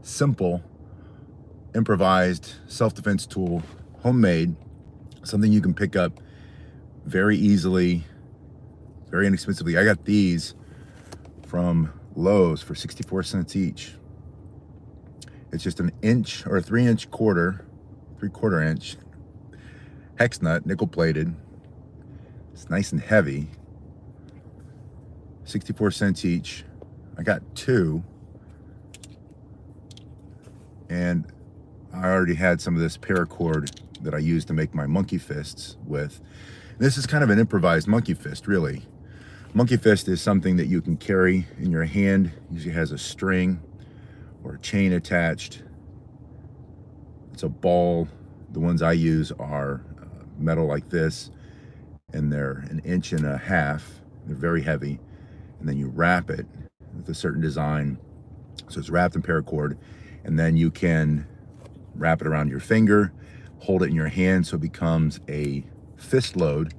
simple, improvised self-defense tool, homemade, something you can pick up very easily, very inexpensively. I got these from Lowe's for 64 cents each. It's just an inch or a 3-inch quarter, 3/4 inch hex nut, nickel plated. It's nice and heavy. 64 cents each. I got two, and I already had some of this paracord that I use to make my monkey fists with. This is kind of an improvised monkey fist, really. Monkey fist is something that you can carry in your hand. Usually has a string or a chain attached. It's a ball. The ones I use are metal like this, and they're 1.5 inches. They're very heavy, and then you wrap it with a certain design. So it's wrapped in paracord, and then you can wrap it around your finger, hold it in your hand so it becomes a fist load.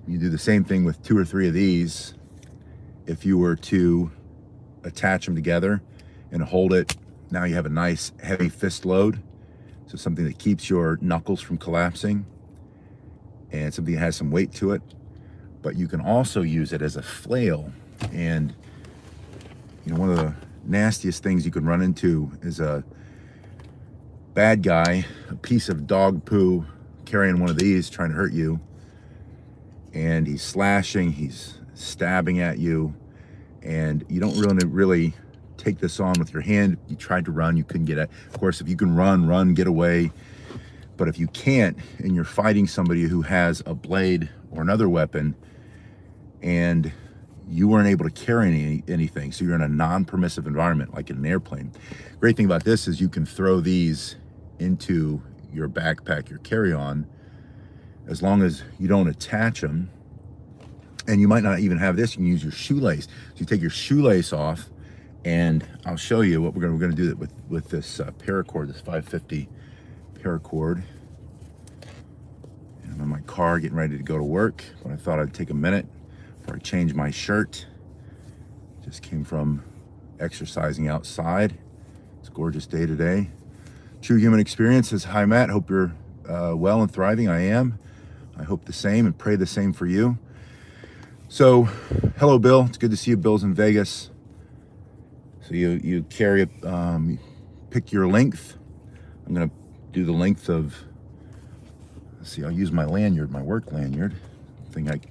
You do the same thing with 2 or 3 of these. If you were to attach them together and hold it, now you have a nice heavy fist load. So something that keeps your knuckles from collapsing, and something that has some weight to it. But you can also use it as a flail. And you know, one of the nastiest things you can run into is a bad guy, a piece of dog poo, carrying one of these trying to hurt you, and he's slashing, he's stabbing at you, and you don't really take this on with your hand. You tried to run, you couldn't get it. Of course, if you can run, get away. But if you can't, and you're fighting somebody who has a blade or another weapon, and you weren't able to carry anything, so you're in a non-permissive environment like in an airplane. Great thing about this is you can throw these into your backpack, your carry-on, as long as you don't attach them. And you might not even have this. You can use your shoelace. So you take your shoelace off, and I'll show you what we're going to do with this paracord, this 550 paracord. And I'm in my car getting ready to go to work, but I thought I'd take a minute before I change my shirt. Just came from exercising outside. It's a gorgeous day today. True Human Experience says, hi Matt, hope you're well and thriving. I am. I hope the same and pray the same for you. So, hello Bill, it's good to see you. Bill's in Vegas. So you carry it, pick your length. I'm gonna do the length of, let's see, I'll use my lanyard, my work lanyard, thing I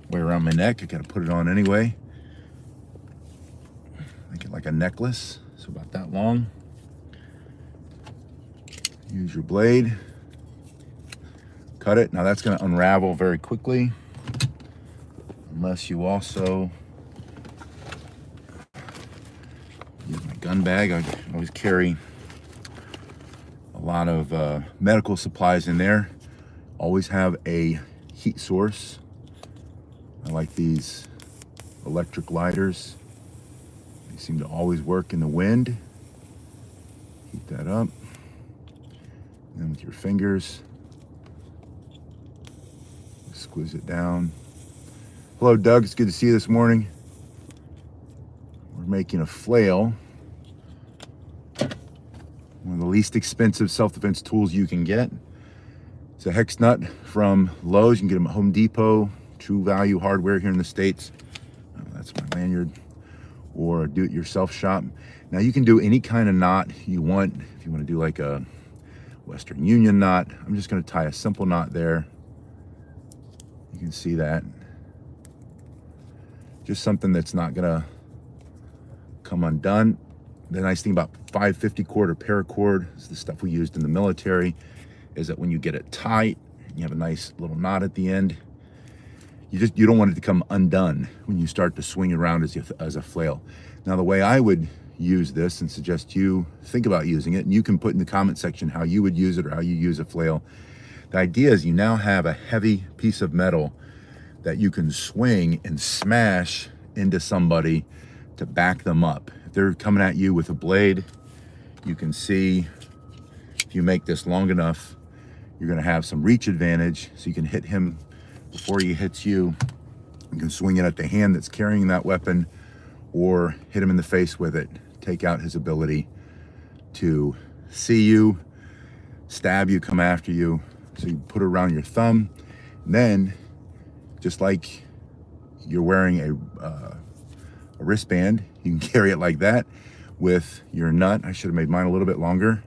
wear around my neck. I gotta put it on anyway. Make it like a necklace, so about that long. Use your blade, cut it. Now that's gonna unravel very quickly, unless you also use my gun bag. I always carry a lot of medical supplies in there. Always have a heat source. I like these electric lighters. They seem to always work in the wind. Heat that up. And then with your fingers, squeeze it down. Hello Doug, it's good to see you this morning. We're making a flail. One of the least expensive self-defense tools you can get. It's a hex nut from Lowe's. You can get them at Home Depot, True Value Hardware here in the States. That's my lanyard. Or a do-it-yourself shop. Now you can do any kind of knot you want. If you want to do like a Western Union knot, I'm just going to tie a simple knot there. You can see that. Just something that's not going to come undone. The nice thing about 550 cord or paracord, is the stuff we used in the military, is that when you get it tight, you have a nice little knot at the end. You don't want it to come undone when you start to swing it around as a flail. Now the way I would use this, and suggest you think about using it, and you can put in the comment section how you would use it or how you use a flail. The idea is you now have a heavy piece of metal that you can swing and smash into somebody to back them up. If they're coming at you with a blade, you can see if you make this long enough, you're gonna have some reach advantage, so you can hit him before he hits you. You can swing it at the hand that's carrying that weapon, or hit him in the face with it, take out his ability to see you, stab you, come after you. So you put it around your thumb, and then just like you're wearing a wristband, you can carry it like that with your nut. I should have made mine a little bit longer.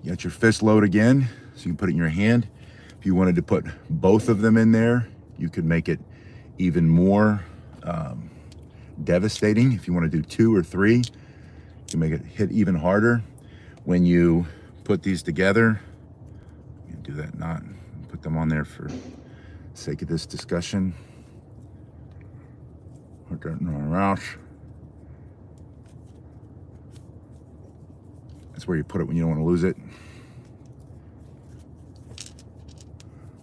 You got your fist load again, so you can put it in your hand. If you wanted to put both of them in there, you could make it even more devastating. If you want to do 2 or 3, you can make it hit even harder. When you put these together, you do that knot, put them on there for the sake of this discussion. Put that in our mouth. That's where you put it when you don't want to lose it.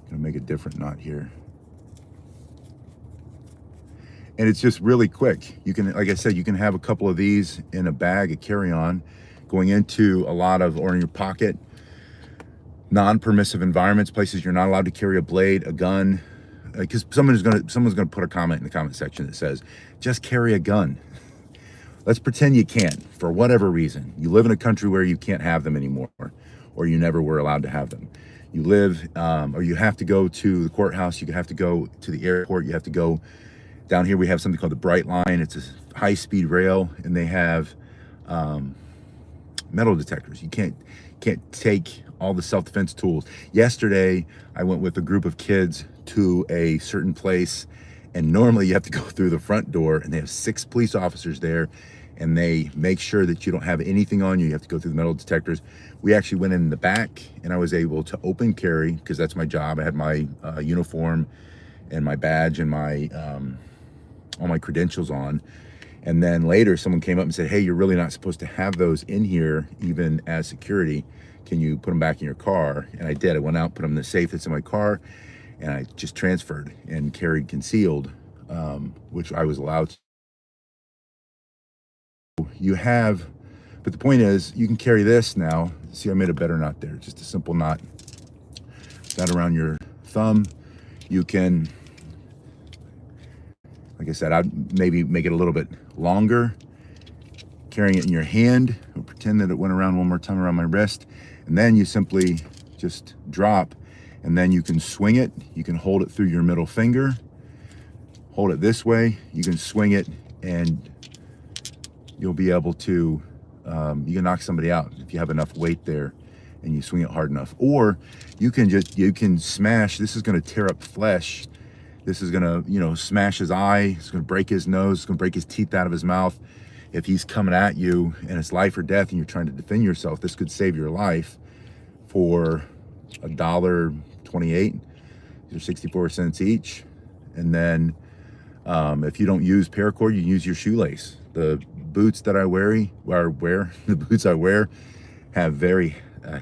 Gonna make a different knot here. And it's just really quick. You can, like I said, you can have a couple of these in a bag, a carry-on, going into a lot of, or in your pocket, non-permissive environments, places you're not allowed to carry a blade, a gun, because someone's gonna put a comment in the comment section that says, just carry a gun. Let's pretend you can't, for whatever reason. You live in a country where you can't have them anymore, or you never were allowed to have them. You live, or you have to go to the courthouse, you have to go to the airport, you have to go. Down here we have something called the Bright Line. It's a high-speed rail, and they have metal detectors. You can't take all the self-defense tools. Yesterday, I went with a group of kids to a certain place, and normally you have to go through the front door, and they have 6 police officers there, and they make sure that you don't have anything on you. You have to go through the metal detectors. We actually went in the back, and I was able to open carry, because that's my job. I had my uniform and my badge and my all my credentials on. And then later someone came up and said, hey, you're really not supposed to have those in here, even as security. Can you put them back in your car? And I did. I went out, put them in the safe that's in my car, and I just transferred and carried concealed, which I was allowed to. You have, but the point is, you can carry this now. See, I made a better knot there, just a simple knot. That around your thumb. You can, like I said, I'd maybe make it a little bit longer, carrying it in your hand. I'll pretend that it went around one more time around my wrist, and then you simply just drop, and then you can swing it. You can hold it through your middle finger, hold it this way. You can swing it, and you'll be able to, you can knock somebody out if you have enough weight there and you swing it hard enough. Or you can smash. This is going to tear up flesh. This is gonna, smash his eye. It's gonna break his nose. It's gonna break his teeth out of his mouth. If he's coming at you and it's life or death and you're trying to defend yourself, this could save your life for $1.28. These are 64 cents each. And then if you don't use paracord, you use your shoelace. The boots that I wear, the boots I wear have very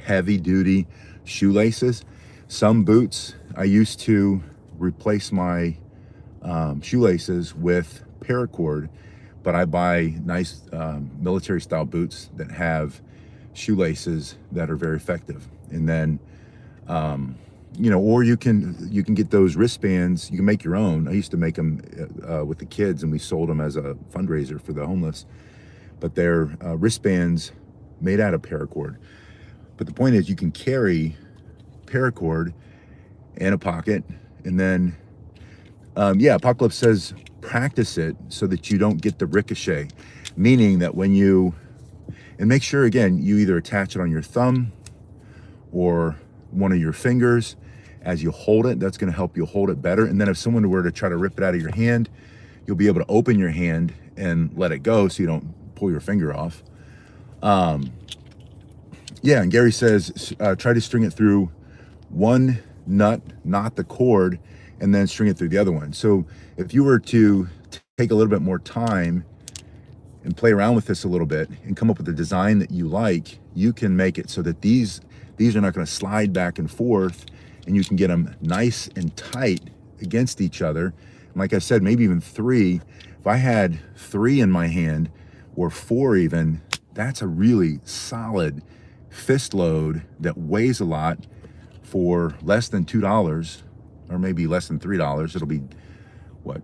heavy duty shoelaces. Some boots I used to replace my shoelaces with paracord, but I buy nice military style boots that have shoelaces that are very effective. And then or you can get those wristbands. You can make your own. I used to make them with the kids, and we sold them as a fundraiser for the homeless, but they're wristbands made out of paracord. But the point is, you can carry paracord in a pocket. And then, Apocalypse says practice it so that you don't get the ricochet, meaning that when you, and make sure, again, you either attach it on your thumb or one of your fingers as you hold it. That's going to help you hold it better. And then if someone were to try to rip it out of your hand, you'll be able to open your hand and let it go so you don't pull your finger off. And Gary says, try to string it through one nut, not the cord, and then string it through the other one. So if you were to take a little bit more time and play around with this a little bit and come up with a design that you like, you can make it so that these are not going to slide back and forth, and you can get them nice and tight against each other. And like I said, maybe even 3. If I had 3 in my hand, or 4 even, that's a really solid fist load that weighs a lot for less than $2, or maybe less than $3. It'll be what,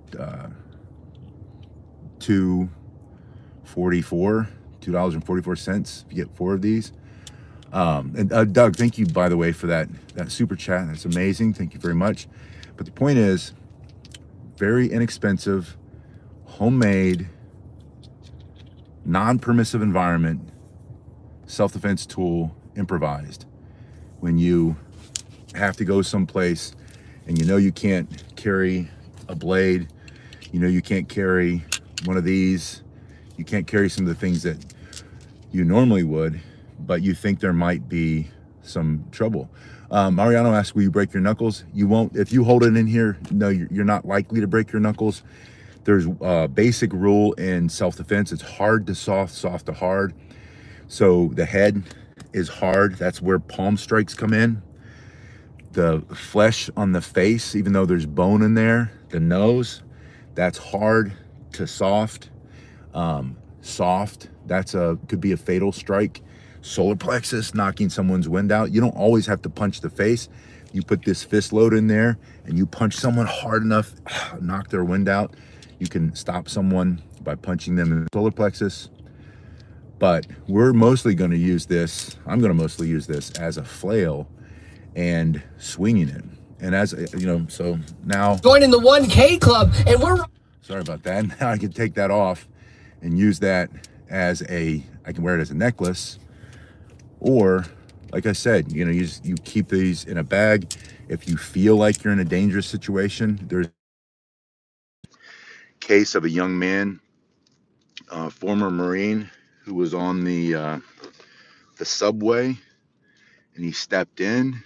$2.44, $2.44 if you get 4 of these. And Doug, thank you, by the way, for that super chat. That's amazing. Thank you very much. But the point is, very inexpensive, homemade, non-permissive environment, self-defense tool, improvised. When you have to go someplace and you know you can't carry a blade, you know you can't carry one of these, you can't carry some of the things that you normally would, but you think there might be some trouble. Mariano asks, will you break your knuckles? You won't. If you hold it in here, no, you're not likely to break your knuckles. There's a basic rule in self-defense. It's hard to soft, soft to hard. So the head is hard. That's where palm strikes come in. The flesh on the face, even though there's bone in there, the nose, that's hard to soft. Soft, could be a fatal strike. Solar plexus, knocking someone's wind out. You don't always have to punch the face. You put this fist load in there and you punch someone hard enough, knock their wind out. You can stop someone by punching them in the solar plexus. But we're mostly going to use this. I'm going to mostly use this as a flail and swinging it. And as you know, so now joining the 1K club, and we're sorry about that. Now I can take that off and use that as I can wear it as a necklace, or like I said, you know, you keep these in a bag. If you feel like you're in a dangerous situation, there's a case of a young man, former Marine, who was on the subway, and he stepped in.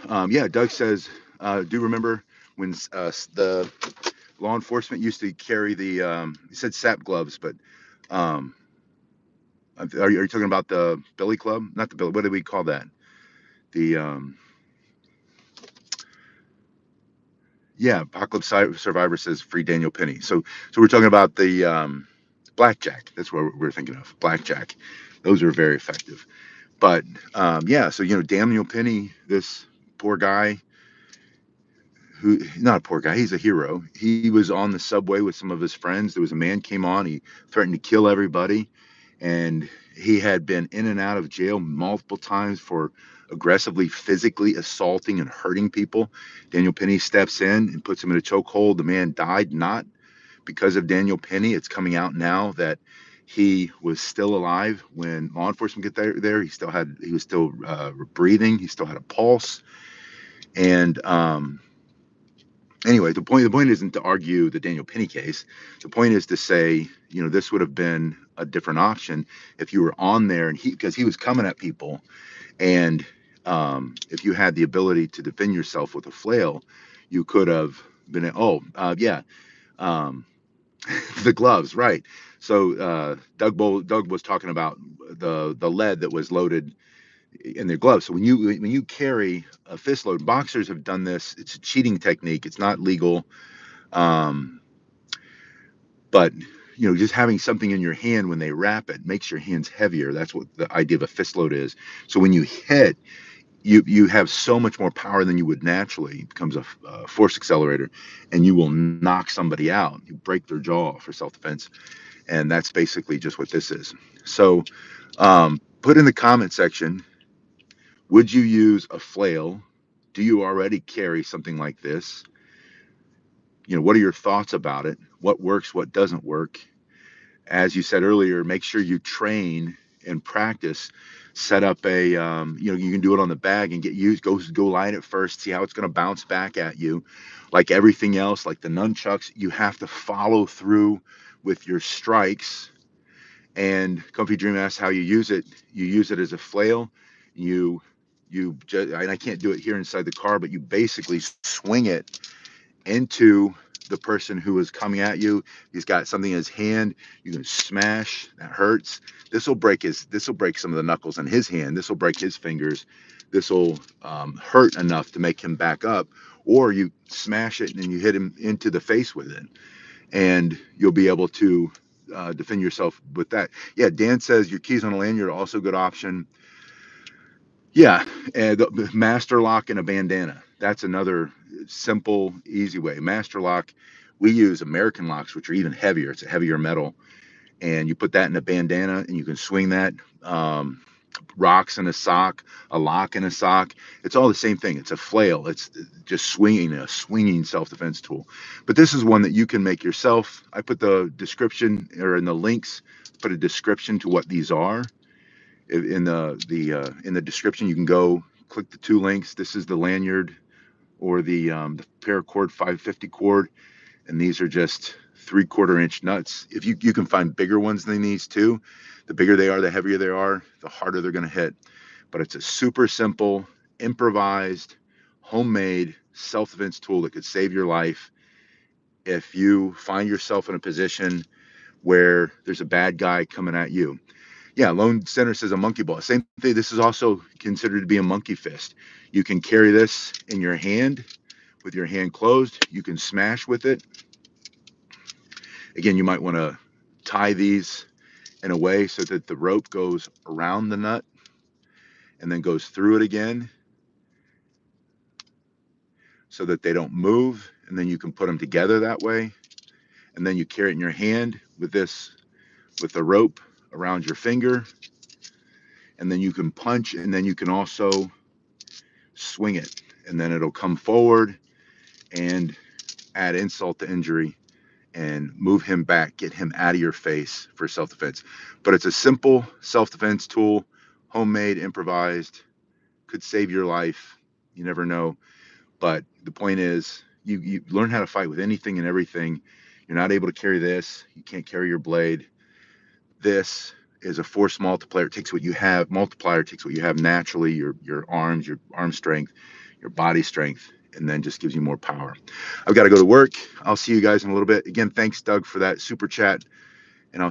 Yeah, Doug says, do you remember when the law enforcement used to carry the, he said SAP gloves, but um, are you talking about the Billy Club? Not the Billy, what do we call that? The, yeah, Apocalypse Survivor says free Daniel Penny. So we're talking about the blackjack. That's what we're thinking of, blackjack. Those are very effective. But yeah, so, you know, Daniel Penny, this poor guy, who not a poor guy, he's a hero. He was on the subway with some of his friends. There was a man came on, he threatened to kill everybody, and he had been in and out of jail multiple times for aggressively physically assaulting and hurting people. Daniel Penny steps in and puts him in a chokehold. The man died, not because of Daniel Penny. It's coming out now that he was still alive when law enforcement get there. He was still breathing. He still had a pulse. And anyway, the point isn't to argue the Daniel Penny case. The point is to say, you know, this would have been a different option if you were on there, and because he was coming at people, and if you had the ability to defend yourself with a flail, you could have been. Yeah, um, the gloves, right? So Doug was talking about the lead that was loaded in their gloves. So when you carry a fist load, boxers have done this. It's a cheating technique. It's not legal, um, but you know, just having something in your hand when they wrap it makes your hands heavier. That's what the idea of a fist load is. So when you hit, you have so much more power than you would naturally. It becomes a force accelerator, and you will knock somebody out. You break their jaw for self-defense, and that's basically just what this is. So put in the comment section, would you use a flail? Do you already carry something like this? You know, what are your thoughts about it? What works, what doesn't work? As you said earlier, make sure you train and practice. Set up you know, you can do it on the bag and get used. Go line it first. See how it's going to bounce back at you. Like everything else, like the nunchucks, you have to follow through with your strikes. And Comfy Dream asks how you use it. You use it as a flail. You just, and I can't do it here inside the car, but you basically swing it into the person who is coming at you. He's got something in his hand. You can smash. That hurts. This will break some of the knuckles in his hand. This will break his fingers. This will hurt enough to make him back up. Or you smash it and you hit him into the face with it, and you'll be able to defend yourself with that. Yeah, Dan says your keys on a lanyard are also a good option. Yeah, and the master lock and a bandana. That's another simple, easy way. Master lock, we use American locks, which are even heavier. It's a heavier metal, and you put that in a bandana, and you can swing that. Rocks in a sock, a lock in a sock. It's all the same thing. It's a flail. It's just swinging, a swinging self-defense tool. But this is one that you can make yourself. I put the description, or in the links, put a description to what these are. In the description, you can go click the 2 links. This is the lanyard, or the paracord 550 cord, and these are just 3/4 inch nuts. If you can find bigger ones than these too. The bigger they are, the heavier they are, the harder they're going to hit. But it's a super simple, improvised, homemade self-defense tool that could save your life if you find yourself in a position where there's a bad guy coming at you. Yeah, Lone Center says a monkey ball. Same thing. This is also considered to be a monkey fist. You can carry this in your hand with your hand closed. You can smash with it. Again, you might want to tie these in a way so that the rope goes around the nut and then goes through it again, so that they don't move, and then you can put them together that way. And then you carry it in your hand with the rope around your finger, and then you can punch, and then you can also swing it, and then it'll come forward and add insult to injury and move him back, get him out of your face for self-defense. But it's a simple self-defense tool, homemade, improvised, could save your life. You never know. But the point is, you learn how to fight with anything and everything. You're not able to carry this. You can't carry your blade. This is a force multiplier. It takes what you have. Multiplier takes what you have naturally, your arms, your arm strength, your body strength, and then just gives you more power. I've got to go to work. I'll see you guys in a little bit. Again, thanks, Doug, for that super chat, and I'll